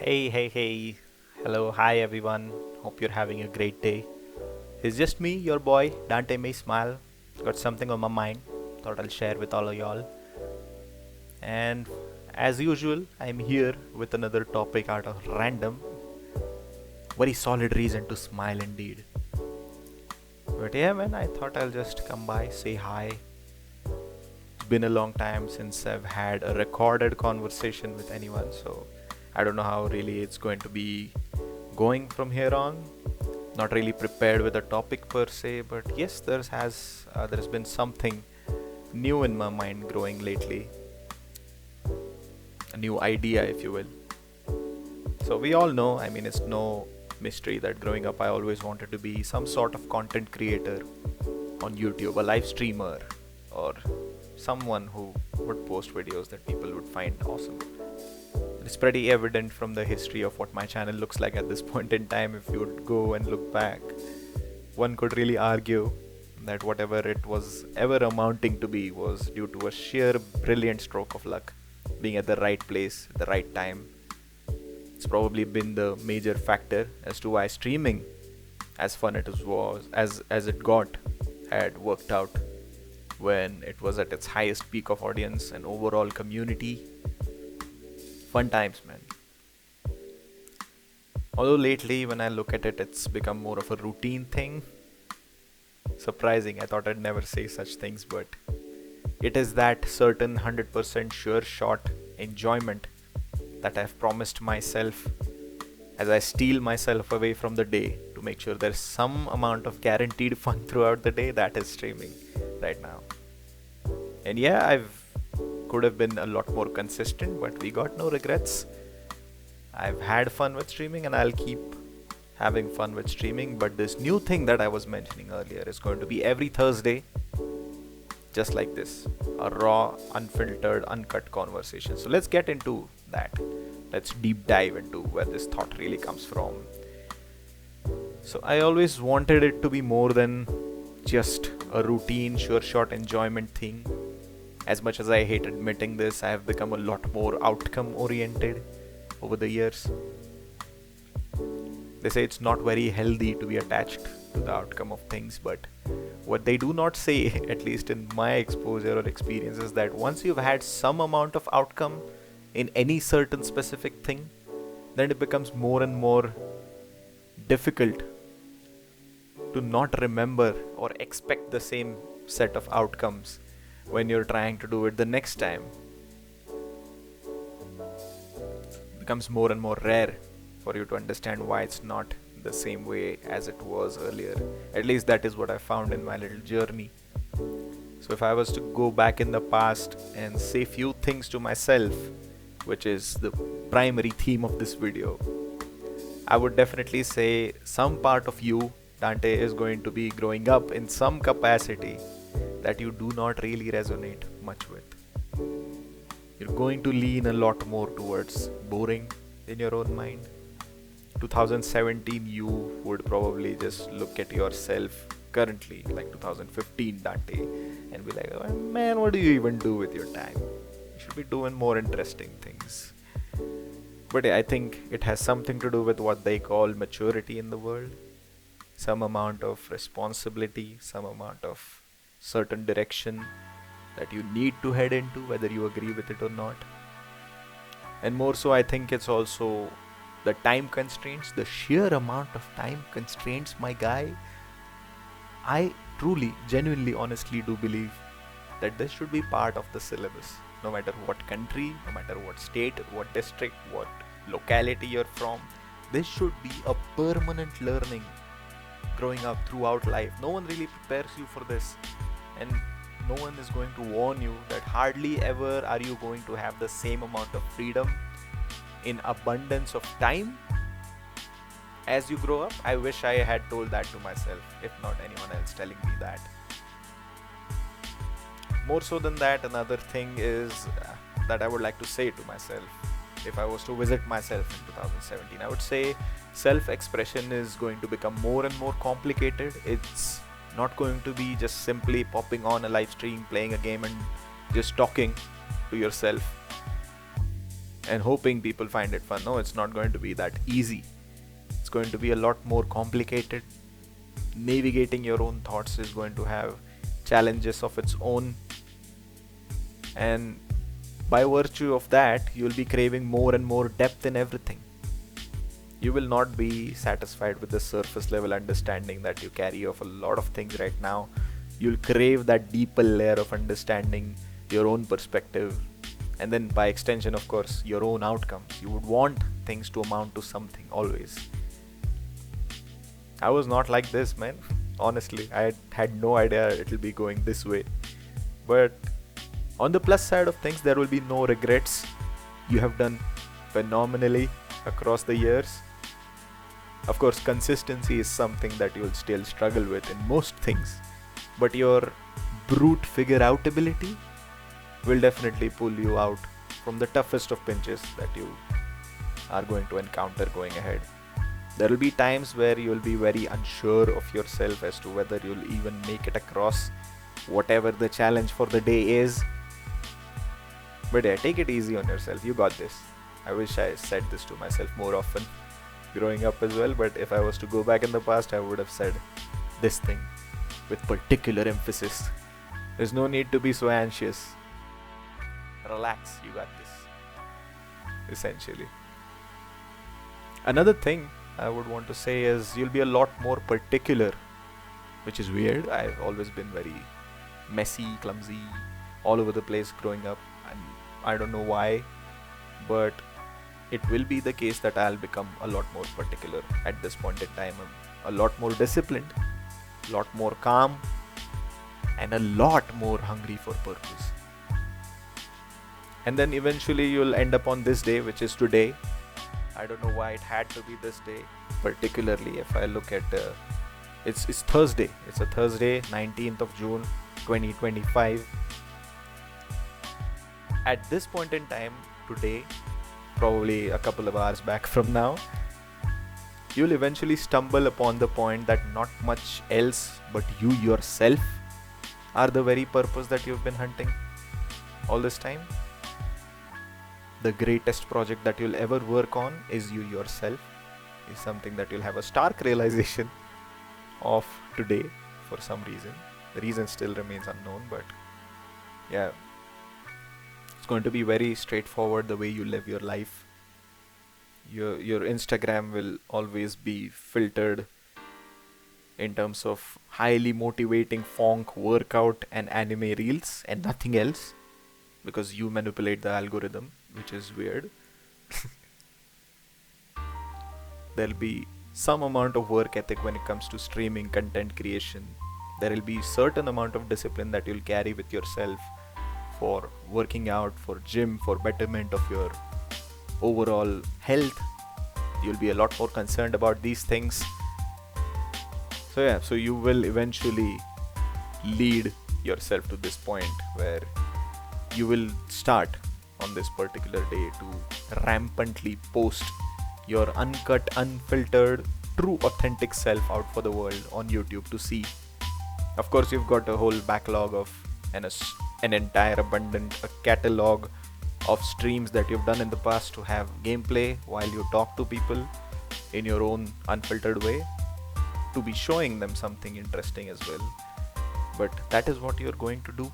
Hey, hey, hey. Hello, hi everyone. Hope you're having a great day. It's just me, your boy, Dante May Smile. Got something on my mind. Thought I'll share with all of y'all. And as usual, I'm here with another topic out of random. Very solid reason to smile indeed. But yeah, man, I thought I'll just come by, say hi. It's been a long time since I've had a recorded conversation with anyone, so I don't know how really it's going to be going from here on. Not really prepared with a topic per se, but yes, there's been something new in my mind growing lately, a new idea, if you will. So we all know, I mean, it's no mystery that growing up I always wanted to be some sort of content creator on YouTube, a live streamer, or someone who would post videos that people would find awesome. It's pretty evident from the history of what my channel looks like at this point in time. If you would go and look back, one could really argue that whatever it was ever amounting to be was due to a sheer brilliant stroke of luck, being at the right place at the right time. It's probably been the major factor as to why streaming, as fun it was as it got, had worked out when it was at its highest peak of audience and overall community. Fun times, man. Although lately, when I look at it, it's become more of a routine thing. Surprising, I thought I'd never say such things, but it is that certain 100% sure shot enjoyment that I've promised myself as I steal myself away from the day to make sure there's some amount of guaranteed fun throughout the day. That is streaming right now. And yeah, I've could have been a lot more consistent, but we got no regrets. I've had fun with streaming and I'll keep having fun with streaming, but this new thing that I was mentioning earlier is going to be every Thursday, just like this, a raw, unfiltered, uncut conversation. So let's get into that. Let's deep dive into where this thought really comes from. So I always wanted it to be more than just a routine, sure shot enjoyment thing. As much as I hate admitting this, I have become a lot more outcome oriented over the years. They say it's not very healthy to be attached to the outcome of things, but what they do not say, at least in my exposure or experience, is that once you've had some amount of outcome in any certain specific thing, then it becomes more and more difficult to not remember or expect the same set of outcomes when you're trying to do it the next time. It becomes more and more rare for you to understand why it's not the same way as it was earlier. At least that is what I found in my little journey. So if I was to go back in the past and say few things to myself, which is the primary theme of this video, I would definitely say some part of you, Dante, is going to be growing up in some capacity that you do not really resonate much with. You're going to lean a lot more towards boring in your own mind. 2017, you would probably just look at yourself currently, like 2015 Dante, and be like, oh, man, what do you even do with your time? You should be doing more interesting things. But yeah, I think it has something to do with what they call maturity in the world. Some amount of responsibility, some amount of certain direction that you need to head into, whether you agree with it or not. And more so, I think it's also the time constraints, the sheer amount of time constraints, my guy. I truly, genuinely, honestly do believe that this should be part of the syllabus. No matter what country, no matter what state, what district, what locality you're from, this should be a permanent learning growing up throughout life. No one really prepares you for this, and no one is going to warn you that hardly ever are you going to have the same amount of freedom in abundance of time as you grow up. I wish I had told that to myself, if not anyone else telling me that. More so than that, another thing is that I would like to say to myself, if I was to visit myself in 2017, I would say self-expression is going to become more and more complicated. It's not going to be just simply popping on a live stream, playing a game and just talking to yourself. and hoping people find it fun. No, it's not going to be that easy. It's going to be a lot more complicated. Navigating your own thoughts is going to have challenges of its own, and by virtue of that, you'll be craving more and more depth in everything. You will not be satisfied with the surface level understanding that you carry of a lot of things right now. You'll crave that deeper layer of understanding your own perspective, and then by extension, of course, your own outcomes. You would want things to amount to something always. I was not like this, man. Honestly, I had no idea it'll be going this way. But on the plus side of things, there will be no regrets. You have done phenomenally across the years. Of course, consistency is something that you'll still struggle with in most things, but your brute figure out ability will definitely pull you out from the toughest of pinches that you are going to encounter going ahead. There will be times where you'll be very unsure of yourself as to whether you'll even make it across whatever the challenge for the day is. But yeah, take it easy on yourself. You got this. I wish I said this to myself more often growing up as well, but if I was to go back in the past, I would have said this thing with particular emphasis. There's no need to be so anxious. Relax, you got this. Essentially. Another thing I would want to say is you'll be a lot more particular, which is weird. I've always been very messy, clumsy, all over the place growing up, and I don't know why, but it will be the case that I'll become a lot more particular at this point in time. I'm a lot more disciplined, a lot more calm, and a lot more hungry for purpose. And then eventually you'll end up on this day, which is today. I don't know why it had to be this day, particularly if I look at it's Thursday. It's a Thursday, 19th of June, 2025. At this point in time, today, probably a couple of hours back from now, you'll eventually stumble upon the point that not much else but you yourself are the very purpose that you've been hunting all this time. The greatest project that you'll ever work on is you yourself, is something that you'll have a stark realization of today for some reason. The reason still remains unknown, but yeah, it's going to be very straightforward the way you live your life. Your Instagram will always be filtered in terms of highly motivating funk workout and anime reels and nothing else, because you manipulate the algorithm, which is weird. There'll be some amount of work ethic when it comes to streaming content creation. There will be certain amount of discipline that you'll carry with yourself for working out, for gym, for betterment of your overall health. You'll be a lot more concerned about these things. So yeah, so you will eventually lead yourself to this point where you will start on this particular day to rampantly post your uncut, unfiltered, true, authentic self out for the world on YouTube to see. Of course, you've got a whole backlog of an entire abundant catalog of streams that you've done in the past to have gameplay while you talk to people in your own unfiltered way, to be showing them something interesting as well. But that is what you're going to do,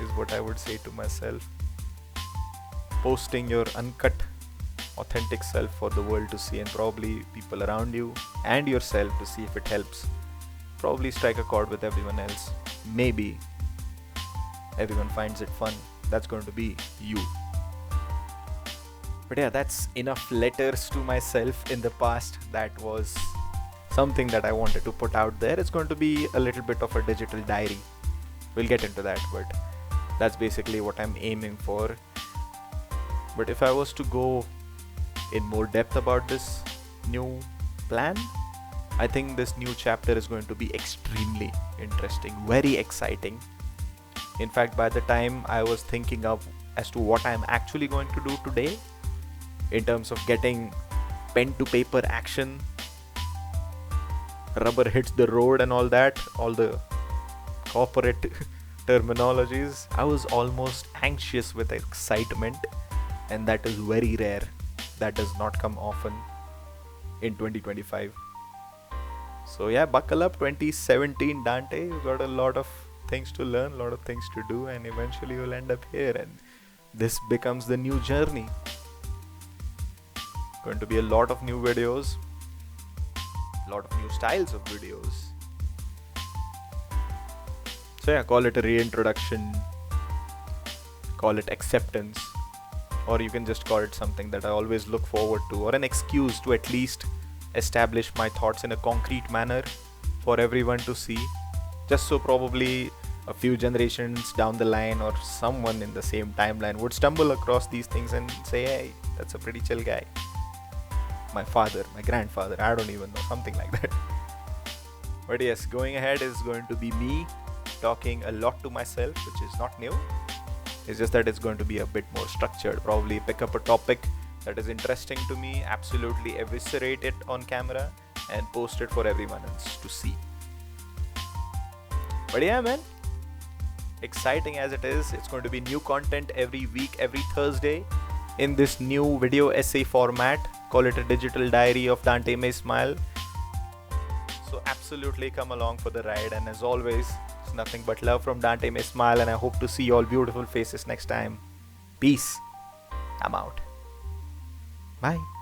is what I would say to myself. Posting your uncut, authentic self for the world to see, and probably people around you and yourself to see if it helps. Probably strike a chord with everyone else. Maybe everyone finds it fun. That's going to be you. But yeah, that's enough letters to myself in the past. That was something that I wanted to put out there. It's going to be a little bit of a digital diary. We'll get into that, but that's basically what I'm aiming for. But if I was to go in more depth about this new plan, I think this new chapter is going to be extremely interesting, very exciting. In fact, by the time I was thinking of as to what I'm actually going to do today, in terms of getting pen to paper action, rubber hits the road and all that, all the corporate terminologies, I was almost anxious with excitement and that is very rare. That does not come often in 2025. So yeah, buckle up, 2017 Dante. You got a lot of things to learn, a lot of things to do, and eventually you'll end up here, and this becomes the new journey. Going to be a lot of new videos, a lot of new styles of videos. So yeah, call it a reintroduction, call it acceptance, or you can just call it something that I always look forward to, or an excuse to at least establish my thoughts in a concrete manner for everyone to see, just so probably a few generations down the line or someone in the same timeline would stumble across these things and say, hey, that's a pretty chill guy. My father, my grandfather, I don't even know, something like that. But yes, going ahead is going to be me talking a lot to myself, which is not new. It's just that it's going to be a bit more structured. Probably pick up a topic that is interesting to me, absolutely eviscerate it on camera, and post it for everyone else to see. But yeah, man, exciting as it is, it's going to be new content every week, every Thursday, in this new video essay format. Call it a digital diary of Dante May Smile. So absolutely come along for the ride, and as always, it's nothing but love from Dante May Smile, and I hope to see you all beautiful faces next time. Peace. I'm out. Bye.